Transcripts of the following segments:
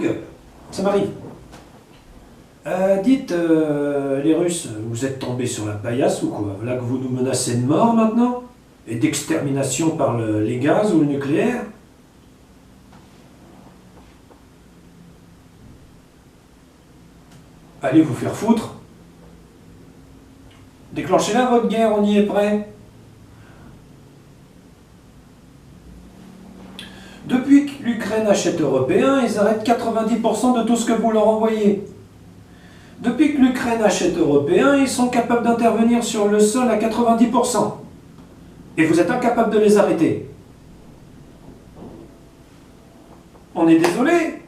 Doug, ça m'arrive. Dites, les Russes, vous êtes tombés sur la paillasse ou quoi? Voilà que vous nous menacez de mort maintenant? Et d'extermination par les gaz ou le nucléaire? Allez vous faire foutre. Déclenchez-la votre guerre, on y est prêt. Depuis que l'Ukraine achète européen, ils arrêtent 90% de tout ce que vous leur envoyez. Depuis que l'Ukraine achète européen, ils sont capables d'intervenir sur le sol à 90%. Et vous êtes incapable de les arrêter. On est désolé.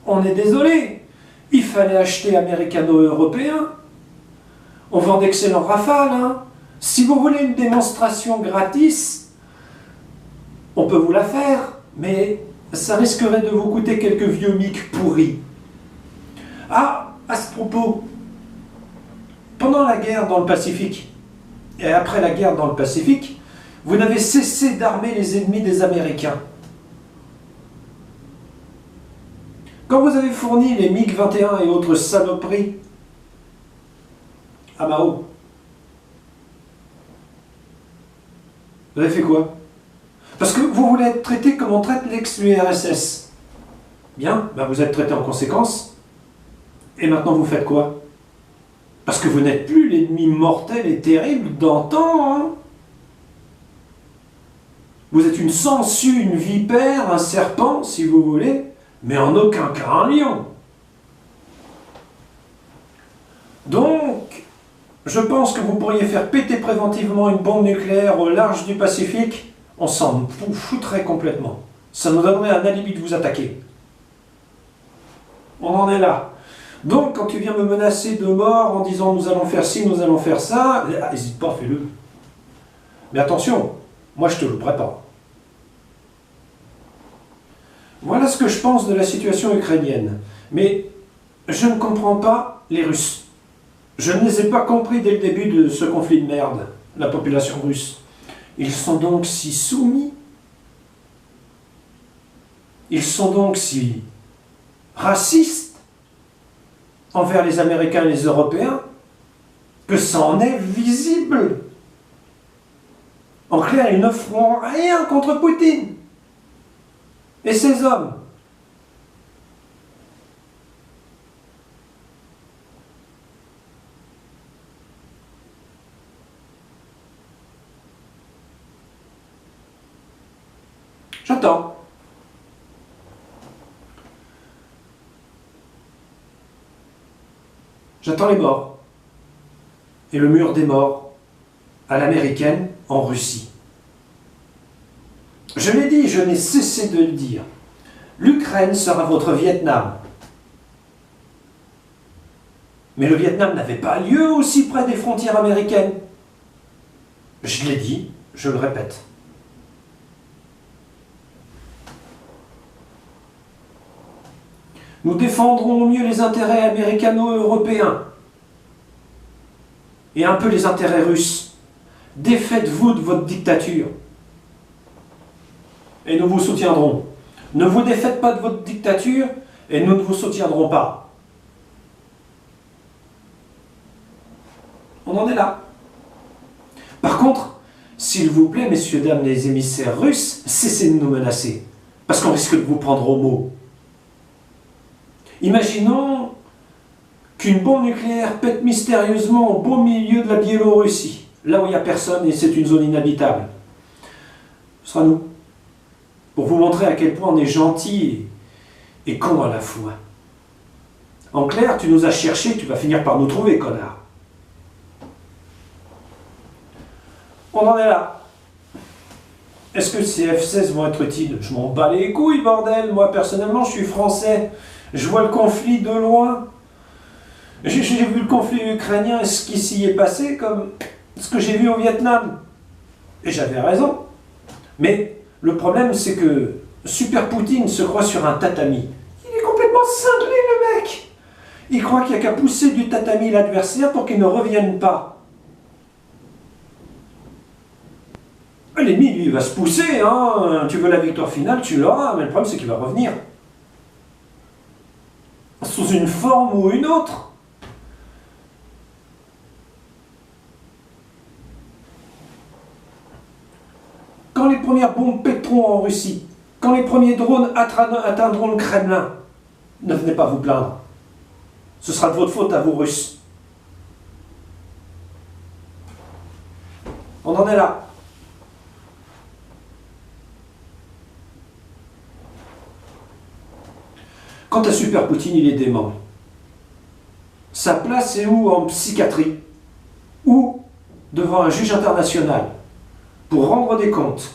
On est désolé. Il fallait acheter américano-européen. On vend d'excellents Rafales. Hein. Si vous voulez une démonstration gratis, on peut vous la faire, mais ça risquerait de vous coûter quelques vieux MiG pourris. Ah, à ce propos, pendant la guerre dans le Pacifique, et après la guerre dans le Pacifique, vous n'avez cessé d'armer les ennemis des Américains. Quand vous avez fourni les MiG-21 et autres saloperies à Mao, vous avez fait quoi? Parce que vous voulez être traité comme on traite l'ex-URSS. Bien, ben vous êtes traité en conséquence. Et maintenant vous faites quoi? Parce que vous n'êtes plus l'ennemi mortel et terrible d'antan. Hein, vous êtes une sangsue, une vipère, un serpent, si vous voulez, mais en aucun cas un lion. Donc, je pense que vous pourriez faire péter préventivement une bombe nucléaire au large du Pacifique. On s'en foutrait complètement. Ça nous donnerait un alibi de vous attaquer. On en est là. Donc, quand tu viens me menacer de mort en disant nous allons faire ci, nous allons faire ça, n'hésite pas, fais-le. Mais attention, moi je te louperai pas. Voilà ce que je pense de la situation ukrainienne. Mais je ne comprends pas les Russes. Je ne les ai pas compris dès le début de ce conflit de merde, la population russe. Ils sont donc si soumis. Ils sont donc si racistes envers les Américains et les Européens que ça en est visible. En clair, ils ne feront rien contre Poutine et ses hommes. J'attends. J'attends les morts. Et le mur des morts, à l'américaine, en Russie. Je l'ai dit, je n'ai cessé de le dire. L'Ukraine sera votre Vietnam. Mais le Vietnam n'avait pas lieu aussi près des frontières américaines. Je l'ai dit, je le répète. Nous défendrons au mieux les intérêts américano-européens et un peu les intérêts russes. Défaites-vous de votre dictature et nous vous soutiendrons. Ne vous défaites pas de votre dictature et nous ne vous soutiendrons pas. On en est là. Par contre, s'il vous plaît, messieurs, dames, les émissaires russes, cessez de nous menacer, parce qu'on risque de vous prendre au mot. Imaginons qu'une bombe nucléaire pète mystérieusement au beau milieu de la Biélorussie, là où il n'y a personne et c'est une zone inhabitable. Ce sera nous. Pour vous montrer à quel point on est gentil et con à la fois. En clair, tu nous as cherchés, tu vas finir par nous trouver, connard. On en est là. Est-ce que ces F-16 vont être utiles? Je m'en bats les couilles, bordel. Moi, personnellement, je suis français. Je vois le conflit de loin. J'ai vu le conflit ukrainien et ce qui s'y est passé comme ce que j'ai vu au Vietnam. Et j'avais raison. Mais le problème, c'est que Super Poutine se croit sur un tatami. Il est complètement cinglé, le mec. Il croit qu'il n'y a qu'à pousser du tatami l'adversaire pour qu'il ne revienne pas. L'ennemi, lui, il va se pousser, hein. Tu veux la victoire finale, tu l'auras, mais le problème, c'est qu'il va revenir. Sous une forme ou une autre. Quand les premières bombes péteront en Russie, quand les premiers drones atteindront le Kremlin, ne venez pas vous plaindre. Ce sera de votre faute à vous, Russes. On en est là. Quant à Super Poutine, il est dément. Sa place est où en psychiatrie? Ou devant un juge international pour rendre des comptes.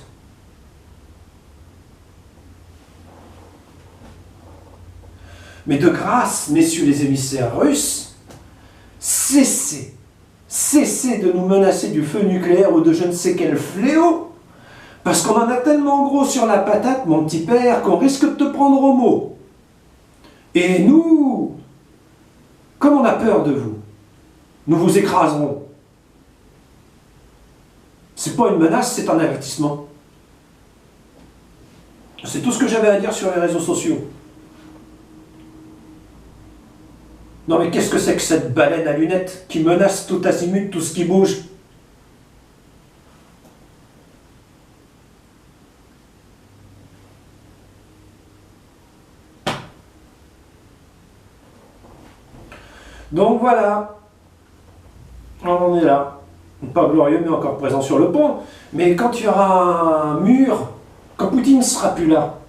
Mais de grâce, messieurs les émissaires russes, cessez de nous menacer du feu nucléaire ou de je ne sais quel fléau, parce qu'on en a tellement gros sur la patate, mon petit père, qu'on risque de te prendre au mot. Et nous, comme on a peur de vous, nous vous écraserons. C'est pas une menace, c'est un avertissement. C'est tout ce que j'avais à dire sur les réseaux sociaux. Non mais qu'est-ce que c'est que cette baleine à lunettes qui menace tout azimut tout ce qui bouge? Donc voilà, on en est là. Pas glorieux mais encore présent sur le pont. Mais quand il y aura un mur, quand Poutine ne sera plus là,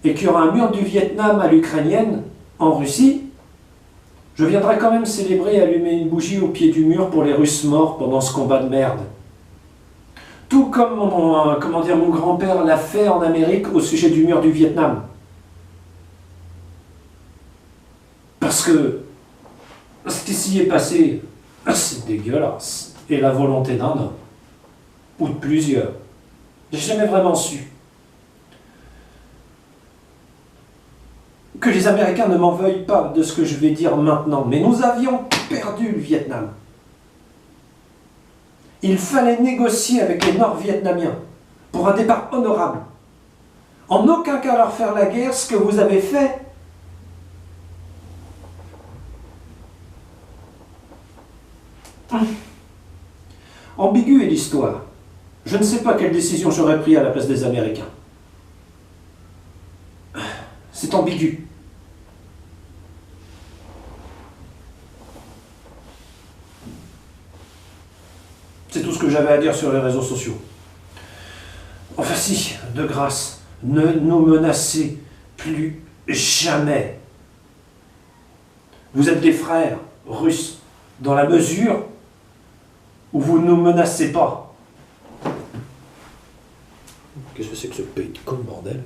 et qu'il y aura un mur du Vietnam à l'ukrainienne, en Russie, je viendrai quand même célébrer et allumer une bougie au pied du mur pour les Russes morts pendant ce combat de merde. Tout comme mon grand-père l'a fait en Amérique au sujet du mur du Vietnam. Parce que ce qui s'y est passé, c'est dégueulasse. Et la volonté d'un homme, ou de plusieurs. J'ai jamais vraiment su. Que les Américains ne m'en veuillent pas de ce que je vais dire maintenant, mais nous avions perdu le Vietnam. Il fallait négocier avec les Nord-Vietnamiens pour un départ honorable. En aucun cas leur faire la guerre, ce que vous avez fait. Ambiguë est l'histoire. Je ne sais pas quelle décision j'aurais pris à la place des Américains. C'est ambigu. C'est tout ce que j'avais à dire sur les réseaux sociaux. Enfin si, de grâce, ne nous menacez plus jamais. Vous êtes des frères russes, dans la mesure où vous ne nous menacez pas. Qu'est-ce que c'est que ce pays de con, bordel?